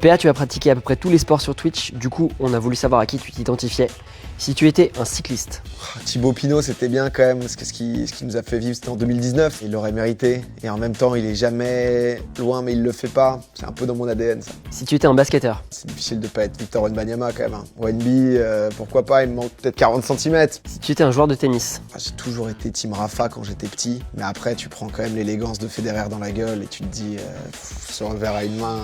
PA, tu as pratiqué à peu près tous les sports sur Twitch, du coup on a voulu savoir à qui tu t'identifiais. Si tu étais un cycliste. Thibaut Pinot, c'était bien quand même, parce que ce qui nous a fait vivre, c'était en 2019. Il l'aurait mérité, et en même temps, il est jamais loin, mais il le fait pas. C'est un peu dans mon ADN, ça. Si tu étais un basketteur. C'est difficile de pas être Victor Wembanyama quand même. Hein. Wemby, pourquoi pas, il me manque peut-être 40 cm. Si tu étais un joueur de tennis. J'ai toujours été Team Rafa quand j'étais petit, mais après, tu prends quand même l'élégance de Federer dans la gueule, et tu te dis, ce revers à une main,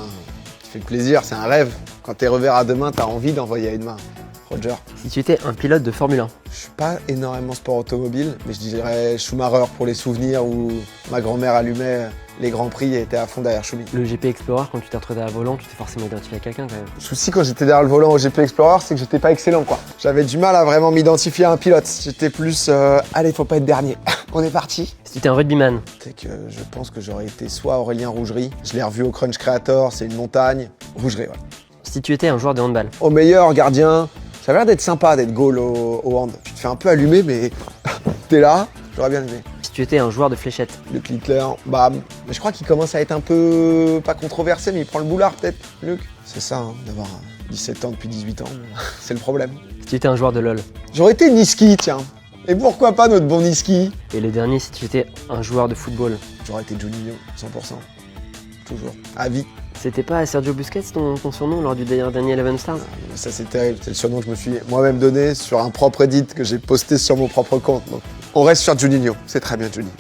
qui fait plaisir, c'est un rêve. Quand t'es revers à deux mains, t'as envie d'envoyer à une main. Roger. Si tu étais un pilote de Formule 1. Je suis pas énormément sport automobile, mais je dirais Schumacher pour les souvenirs où ma grand-mère allumait les grands prix et était à fond derrière Schumi. Le GP Explorer, quand tu t'es retrouvé à volant, tu t'es forcément identifié à quelqu'un quand même. Le souci quand j'étais derrière le volant au GP Explorer, c'est que j'étais pas excellent quoi. J'avais du mal à vraiment m'identifier à un pilote. J'étais plus allez, faut pas être dernier. On est parti. Si tu étais un rugbyman. C'est que je pense que j'aurais été soit Aurélien Rougerie, je l'ai revu au Crunch Creator, c'est une montagne. Rougerie, ouais. Si tu étais un joueur de handball. Au meilleur gardien. Ça a l'air d'être sympa d'être goal au hand. Tu te fais un peu allumer, mais t'es là, j'aurais bien aimé. Si tu étais un joueur de fléchette. Luc Littler, bam. Mais je crois qu'il commence à être un peu, pas controversé, mais il prend le boulard peut-être, Luc. C'est ça, hein, d'avoir 17 ans depuis 18 ans, c'est le problème. Si tu étais un joueur de LoL. J'aurais été Niski, tiens. Et pourquoi pas notre bon Niski? Et le dernier, si tu étais un joueur de football. J'aurais été Juninho, 100%. Toujours. À vie. C'était pas Sergio Busquets ton surnom lors du dernier Eleven Stars? Ça c'est terrible, c'est le surnom que je me suis moi-même donné sur un propre edit que j'ai posté sur mon propre compte. Donc, on reste sur Juninho, c'est très bien Juninho.